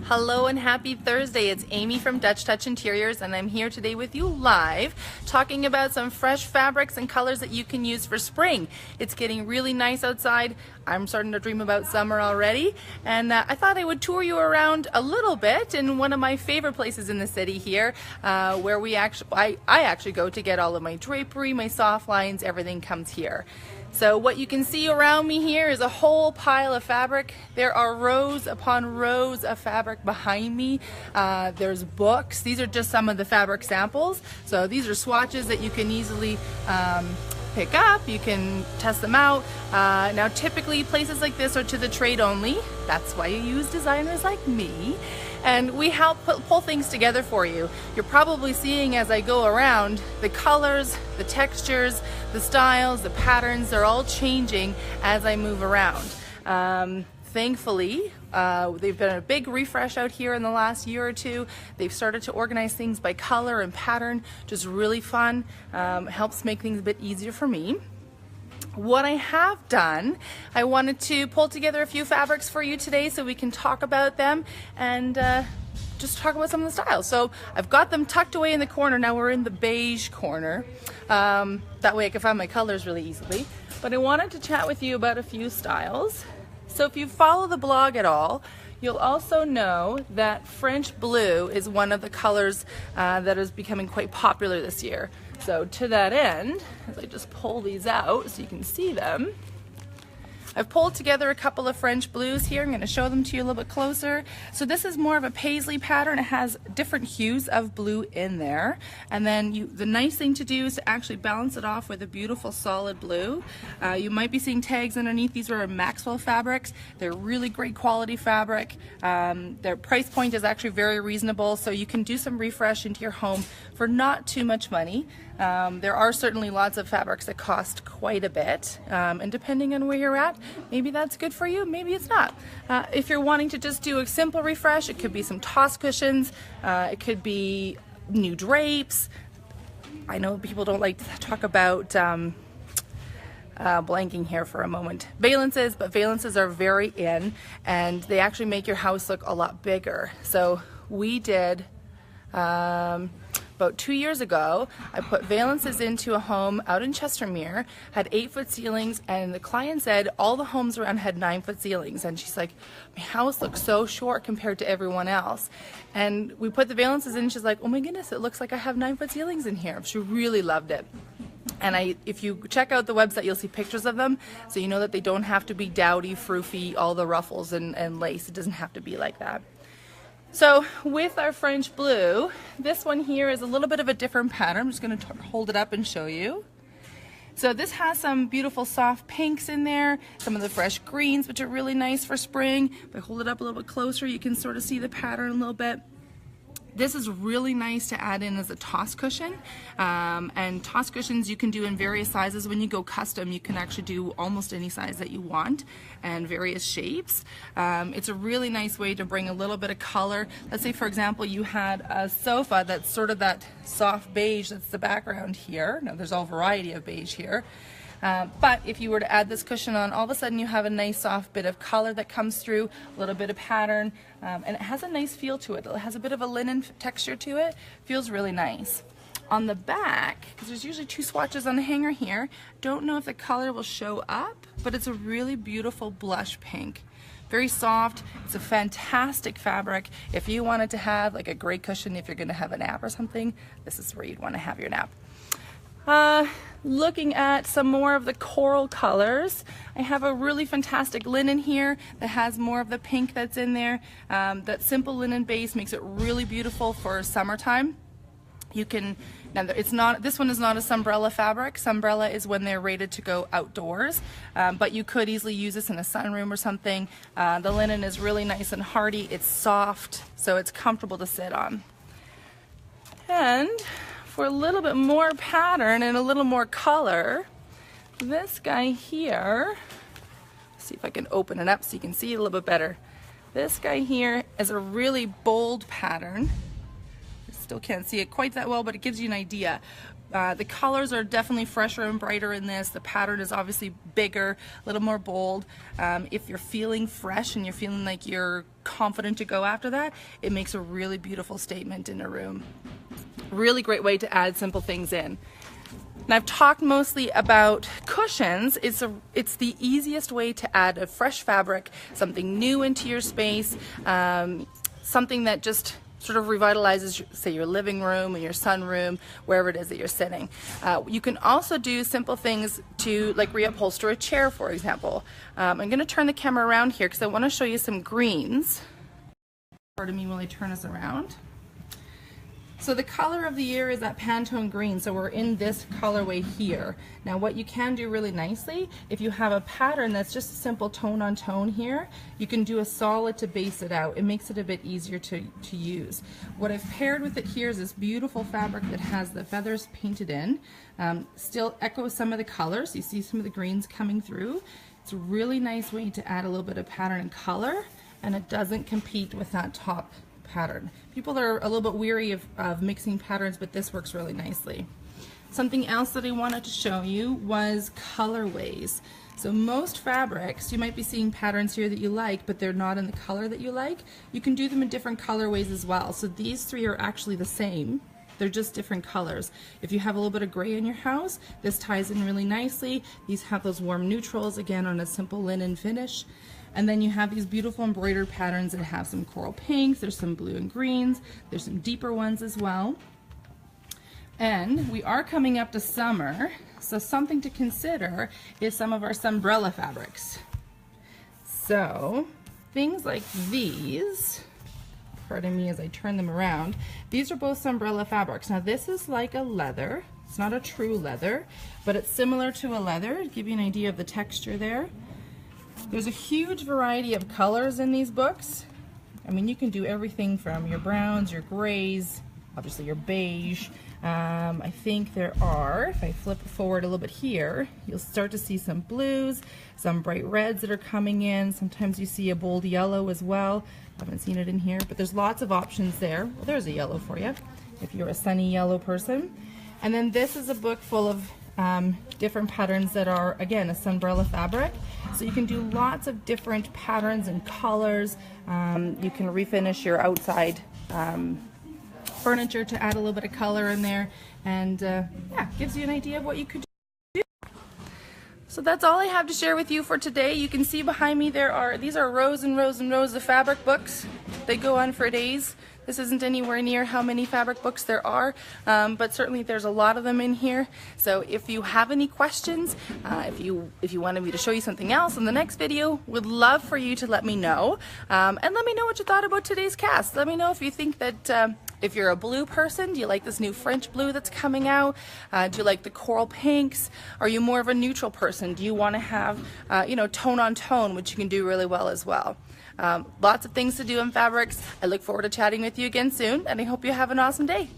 Hello and happy Thursday. It's Amy from Dutch Touch Interiors, and I'm here today with you live talking about some fresh fabrics and colors that you can use for spring. It's getting really nice outside. I'm starting to dream about summer already, and I thought I would tour you around a little bit in one of my favorite places in the city here, where I actually go to get all of my drapery, my soft lines, everything comes here. So what you can see around me here is a whole pile of fabric. There are rows upon rows of fabric behind me. There's books. These are just some of the fabric samples. So these are swatches that you can easily pick up. You can test them out. Now typically places like this are to the trade only. That's why you use designers like me. And we help pull things together for you. You're probably seeing as I go around, the colors, the textures, the styles, the patterns, they're all changing as I move around. Thankfully, they've done a big refresh out here in the last year or two. They've started to organize things by color and pattern, just really fun. Helps make things a bit easier for me. What I have done, I wanted to pull together a few fabrics for you today so we can talk about them and just talk about some of the styles. So I've got them tucked away in the corner. Now we're in the beige corner. That way I can find my colors really easily. But I wanted to chat with you about a few styles. So if you follow the blog at all, you'll also know that French blue is one of the colors that is becoming quite popular this year. So to that end, as I just pull these out so you can see them, I've pulled together a couple of French blues here. I'm going to show them to you a little bit closer. So this is more of a paisley pattern. It has different hues of blue in there. And then the nice thing to do is to actually balance it off with a beautiful solid blue. You might be seeing tags underneath. These are Maxwell fabrics. They're really great quality fabric. Their price point is actually very reasonable, so you can do some refresh into your home for not too much money. There are certainly lots of fabrics that cost quite a bit, and depending on where you're at, maybe that's good for you, maybe it's not. If you're wanting to just do a simple refresh, it could be some toss cushions, it could be new drapes. I know people don't like to talk about blanking here for a moment. Valances, but valances are very in, and they actually make your house look a lot bigger. So we did about 2 years ago, I put valances into a home out in Chestermere, had 8-foot ceilings, and the client said all the homes around had 9-foot ceilings, and she's like, my house looks so short compared to everyone else. And we put the valances in, and she's like, oh my goodness, it looks like I have 9-foot ceilings in here. She really loved it. And if you check out the website, you'll see pictures of them, so you know that they don't have to be dowdy, froofy, all the ruffles and lace. It doesn't have to be like that. So with our French blue, this one here is a little bit of a different pattern. I'm just going to hold it up and show you. So this has some beautiful soft pinks in there, some of the fresh greens, which are really nice for spring. If I hold it up a little bit closer, you can sort of see the pattern a little bit. This is really nice to add in as a toss cushion, and toss cushions you can do in various sizes. When you go custom, you can actually do almost any size that you want and various shapes. It's a really nice way to bring a little bit of color. Let's say, for example, you had a sofa that's sort of that soft beige that's the background here. Now there's all variety of beige here. But if you were to add this cushion on, all of a sudden you have a nice soft bit of color that comes through, a little bit of pattern, and it has a nice feel to it. It has a bit of a linen texture to it. Feels really nice. On the back, because there's usually 2 swatches on the hanger here, don't know if the color will show up, but it's a really beautiful blush pink. Very soft. It's a fantastic fabric. If you wanted to have like a great cushion, if you're going to have a nap or something, this is where you'd want to have your nap. Looking at some more of the coral colors, I have a really fantastic linen here that has more of the pink that's in there. That simple linen base makes it really beautiful for summertime. You can, now this one is not a Sunbrella fabric. Sunbrella is when they're rated to go outdoors, but you could easily use this in a sunroom or something. The linen is really nice and hardy. It's soft, so it's comfortable to sit on. And for a little bit more pattern and a little more color, this guy here, see if I can open it up so you can see it a little bit better. This guy here is a really bold pattern. I still can't see it quite that well, but it gives you an idea. The colors are definitely fresher and brighter in this. The pattern is obviously bigger, a little more bold. If you're feeling fresh and you're feeling like you're confident to go after that, it makes a really beautiful statement in a room. Really great way to add simple things in. And I've talked mostly about cushions. It's the easiest way to add a fresh fabric, something new into your space, something that just sort of revitalizes, say, your living room or your sunroom, wherever it is that you're sitting. You can also do simple things to, like, reupholster a chair, for example. I'm going to turn the camera around here because I want to show you some greens. Pardon me while I turn us around. So the color of the year is that Pantone green, so we're in this colorway here. Now what you can do really nicely, if you have a pattern that's just a simple tone on tone here, you can do a solid to base it out. It makes it a bit easier to use. What I've paired with it here is this beautiful fabric that has the feathers painted in. Still echoes some of the colors. You see some of the greens coming through. It's a really nice way to add a little bit of pattern and color, and it doesn't compete with that top pattern. People are a little bit weary of mixing patterns, but this works really nicely. Something else that I wanted to show you was colorways. So most fabrics, you might be seeing patterns here that you like, but they're not in the color that you like. You can do them in different colorways as well. So these three are actually the same. They're just different colors. If you have a little bit of gray in your house, this ties in really nicely. These have those warm neutrals, again, on a simple linen finish. And then you have these beautiful embroidered patterns that have some coral pinks, there's some blue and greens, there's some deeper ones as well. And we are coming up to summer, so something to consider is some of our sunbrella fabrics. So things like these, pardon me as I turn them around, these are both sunbrella fabrics. Now this is like a leather. It's not a true leather, but it's similar to a leather. To give you an idea of the texture there. There's a huge variety of colors in these books. I mean, you can do everything from your browns, your grays, obviously your beige. I think there are, if I flip forward a little bit here, you'll start to see some blues, some bright reds that are coming in. Sometimes you see a bold yellow as well. I haven't seen it in here, but there's lots of options there. Well, there's a yellow for you if you're a sunny yellow person. And then this is a book full of different patterns that are, again, a sunbrella fabric. So you can do lots of different patterns and colors. You can refinish your outside furniture to add a little bit of color in there, and yeah, gives you an idea of what you could do. So that's all I have to share with you for today. You can see behind me these are rows and rows and rows of fabric books. They go on for days. This isn't anywhere near how many fabric books there are, but certainly there's a lot of them in here. So if you have any questions, if you wanted me to show you something else in the next video, would love for you to let me know. And let me know what you thought about today's cast. Let me know if you think that if you're a blue person, do you like this new French blue that's coming out? Do you like the coral pinks? Are you more of a neutral person? Do you want to have, you know, tone on tone, which you can do really well as well? Lots of things to do in fabrics. I look forward to chatting with you again soon, and I hope you have an awesome day.